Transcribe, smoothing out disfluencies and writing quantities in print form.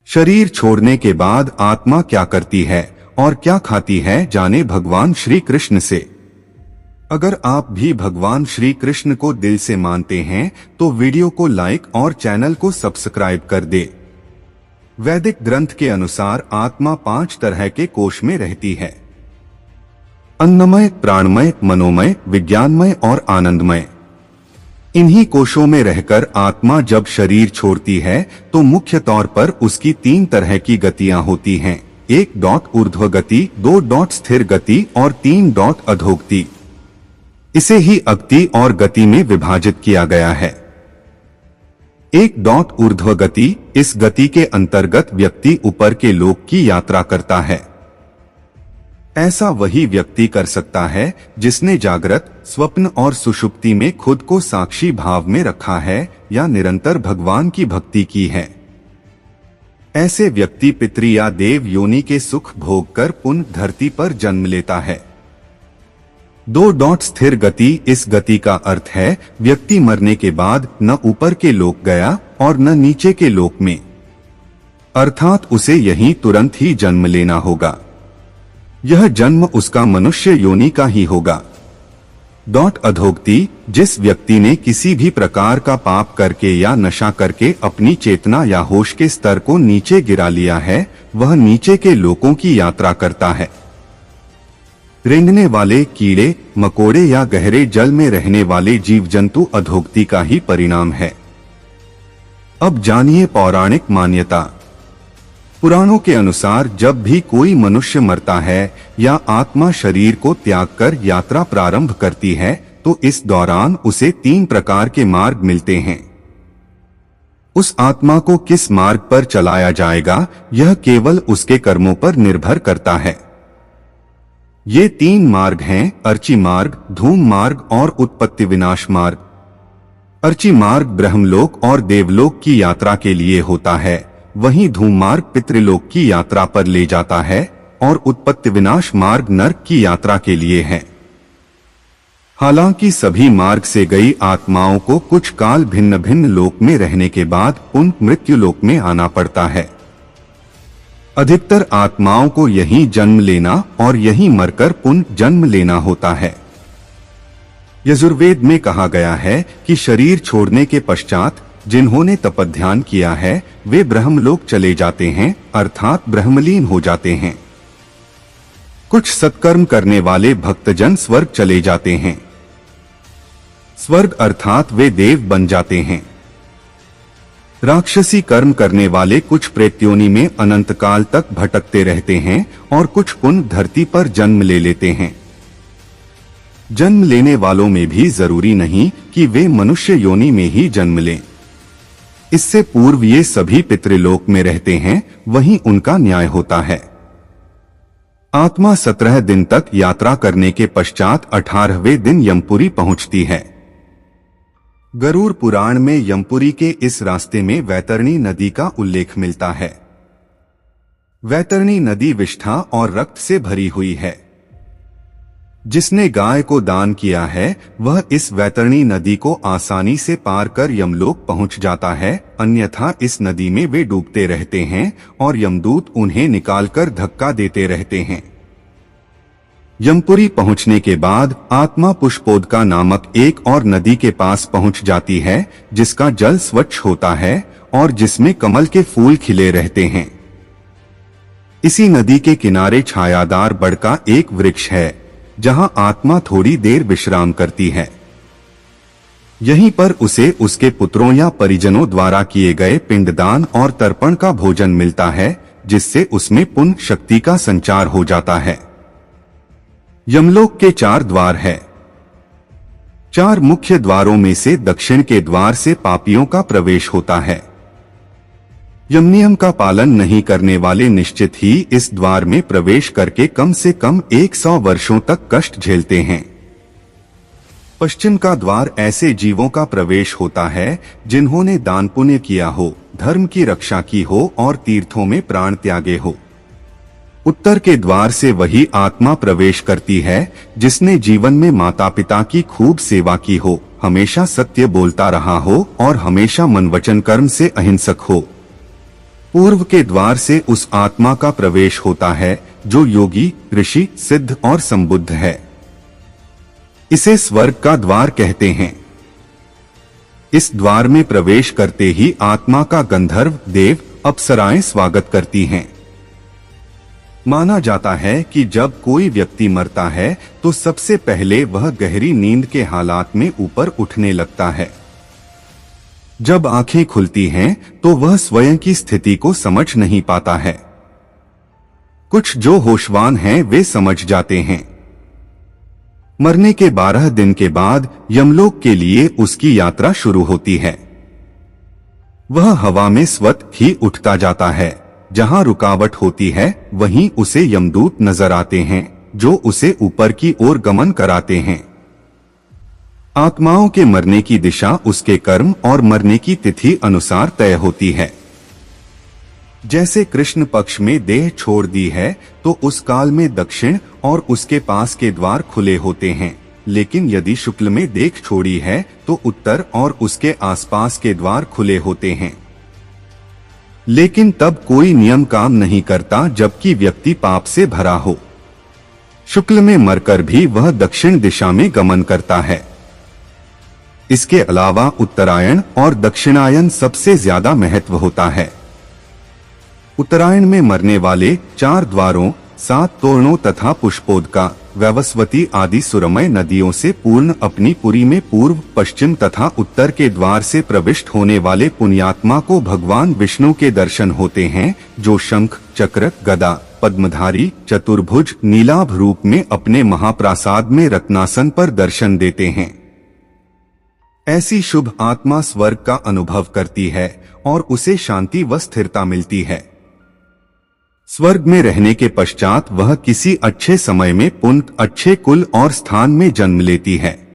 शरीर छोड़ने के बाद आत्मा क्या करती है और क्या खाती है, जाने भगवान श्री कृष्ण से। अगर आप भी भगवान श्री कृष्ण को दिल से मानते हैं तो वीडियो को लाइक और चैनल को सब्सक्राइब कर दे। वैदिक ग्रंथ के अनुसार आत्मा 5 तरह के कोश में रहती है: अन्नमय, प्राणमय, मनोमय, विज्ञानमय और आनंदमय। इन्हीं कोशों में रहकर आत्मा जब शरीर छोड़ती है तो मुख्य तौर पर उसकी 3 तरह की गतियां होती हैं: 1 ऊर्ध्व गति, 2 स्थिर गति और 3 अधोगति। इसे ही अगति और गति में विभाजित किया गया है। 1 ऊर्ध्व गति, इस गति के अंतर्गत व्यक्ति ऊपर के लोक की यात्रा करता है। ऐसा वही व्यक्ति कर सकता है जिसने जागृत, स्वप्न और सुषुप्ति में खुद को साक्षी भाव में रखा है या निरंतर भगवान की भक्ति की है। ऐसे व्यक्ति पितृ या देव योनि के सुख भोग कर पुनः धरती पर जन्म लेता है। 2 स्थिर गति, इस गति का अर्थ है व्यक्ति मरने के बाद न ऊपर के लोक गया और न नीचे के लोक में, अर्थात उसे यहीं तुरंत ही जन्म लेना होगा। यह जन्म उसका मनुष्य योनि का ही होगा। अधोगति, जिस व्यक्ति ने किसी भी प्रकार का पाप करके या नशा करके अपनी चेतना या होश के स्तर को नीचे गिरा लिया है, वह नीचे के लोकों की यात्रा करता है। रेंगने वाले कीड़े मकोड़े या गहरे जल में रहने वाले जीव जंतु अधोगति का ही परिणाम है। अब जानिए पौराणिक मान्यता। पुराणों के अनुसार जब भी कोई मनुष्य मरता है या आत्मा शरीर को त्याग कर यात्रा प्रारंभ करती है तो इस दौरान उसे 3 प्रकार के मार्ग मिलते हैं। उस आत्मा को किस मार्ग पर चलाया जाएगा यह केवल उसके कर्मों पर निर्भर करता है। ये 3 मार्ग हैं: अर्ची मार्ग, धूम मार्ग और उत्पत्ति विनाश मार्ग। अर्ची मार्ग ब्रह्मलोक और देवलोक की यात्रा के लिए होता है, वहीं धूम मार्ग पितृलोक की यात्रा पर ले जाता है और उत्पत्ति विनाश मार्ग नरक की यात्रा के लिए है। हालांकि सभी मार्ग से गई आत्माओं को कुछ काल भिन्न भिन्न लोक में रहने के बाद पुनः मृत्यु लोक में आना पड़ता है। अधिकतर आत्माओं को यहीं जन्म लेना और यहीं मरकर पुनः जन्म लेना होता है। यजुर्वेद में कहा गया है कि शरीर छोड़ने के पश्चात जिन्होंने तपध्यान किया है वे ब्रह्मलोक चले जाते हैं, अर्थात ब्रह्मलीन हो जाते हैं। कुछ सत्कर्म करने वाले भक्तजन स्वर्ग चले जाते हैं। स्वर्ग अर्थात वे देव बन जाते हैं। राक्षसी कर्म करने वाले कुछ प्रेत्योनि में अनंत काल तक भटकते रहते हैं और कुछ पुनः धरती पर जन्म ले लेते हैं। जन्म लेने वालों में भी जरूरी नहीं कि वे मनुष्य योनि में ही जन्म लें। इससे पूर्व ये सभी पितृलोक में रहते हैं, वहीं उनका न्याय होता है। आत्मा 17 दिन तक यात्रा करने के पश्चात 18वें दिन यमपुरी पहुंचती है। गरुड़ पुराण में यमपुरी के इस रास्ते में वैतरणी नदी का उल्लेख मिलता है। वैतरणी नदी विष्ठा और रक्त से भरी हुई है। जिसने गाय को दान किया है वह इस वैतरणी नदी को आसानी से पार कर यमलोक पहुंच जाता है, अन्यथा इस नदी में वे डूबते रहते हैं और यमदूत उन्हें निकालकर धक्का देते रहते हैं। यमपुरी पहुंचने के बाद आत्मा पुष्पोदका नामक एक और नदी के पास पहुंच जाती है, जिसका जल स्वच्छ होता है और जिसमें कमल के फूल खिले रहते हैं। इसी नदी के किनारे छायादार बड़ का एक वृक्ष है, जहां आत्मा थोड़ी देर विश्राम करती है। यहीं पर उसे उसके पुत्रों या परिजनों द्वारा किए गए पिंडदान और तर्पण का भोजन मिलता है, जिससे उसमें पुण्य शक्ति का संचार हो जाता है। यमलोक के 4 द्वार है। 4 मुख्य द्वारों में से दक्षिण के द्वार से पापियों का प्रवेश होता है। यम नियम का पालन नहीं करने वाले निश्चित ही इस द्वार में प्रवेश करके कम से कम 100 वर्षों तक कष्ट झेलते हैं। पश्चिम का द्वार ऐसे जीवों का प्रवेश होता है जिन्होंने दान पुण्य किया हो, धर्म की रक्षा की हो और तीर्थों में प्राण त्यागे हो। उत्तर के द्वार से वही आत्मा प्रवेश करती है जिसने जीवन में माता पिता की खूब सेवा की हो, हमेशा सत्य बोलता रहा हो और हमेशा मन वचन कर्म से अहिंसक हो। पूर्व के द्वार से उस आत्मा का प्रवेश होता है जो योगी, ऋषि, सिद्ध और संबुद्ध है। इसे स्वर्ग का द्वार कहते हैं। इस द्वार में प्रवेश करते ही आत्मा का गंधर्व, देव, अप्सराएं स्वागत करती हैं। माना जाता है कि जब कोई व्यक्ति मरता है तो सबसे पहले वह गहरी नींद के हालात में ऊपर उठने लगता है। जब आंखें खुलती हैं तो वह स्वयं की स्थिति को समझ नहीं पाता है। कुछ जो होशवान हैं वे समझ जाते हैं। मरने के 12 दिन के बाद यमलोक के लिए उसकी यात्रा शुरू होती है। वह हवा में स्वतः ही उठता जाता है। जहां रुकावट होती है वहीं उसे यमदूत नजर आते हैं जो उसे ऊपर की ओर गमन कराते हैं। आत्माओं के मरने की दिशा उसके कर्म और मरने की तिथि अनुसार तय होती है। जैसे कृष्ण पक्ष में देह छोड़ दी है तो उस काल में दक्षिण और उसके पास के द्वार खुले होते हैं, लेकिन यदि शुक्ल में देह छोड़ी है तो उत्तर और उसके आसपास के द्वार खुले होते हैं। लेकिन तब कोई नियम काम नहीं करता जबकि व्यक्ति पाप से भरा हो। शुक्ल में मरकर भी वह दक्षिण दिशा में गमन करता है। इसके अलावा उत्तरायण और दक्षिणायन सबसे ज्यादा महत्व होता है। उत्तरायण में मरने वाले 4 द्वारों, 7 तोरणों तथा पुष्पोदका, वैवस्वती आदि सुरमय नदियों से पूर्ण अपनी पुरी में पूर्व, पश्चिम तथा उत्तर के द्वार से प्रविष्ट होने वाले पुण्यात्मा को भगवान विष्णु के दर्शन होते हैं, जो शंख, चक्र, गदा, पद्मधारी, चतुर्भुज, नीलाभ रूप में अपने महाप्रासाद में रत्नासन पर दर्शन देते हैं। ऐसी शुभ आत्मा स्वर्ग का अनुभव करती है और उसे शांति व स्थिरता मिलती है। स्वर्ग में रहने के पश्चात वह किसी अच्छे समय में पुण्य, अच्छे कुल और स्थान में जन्म लेती है।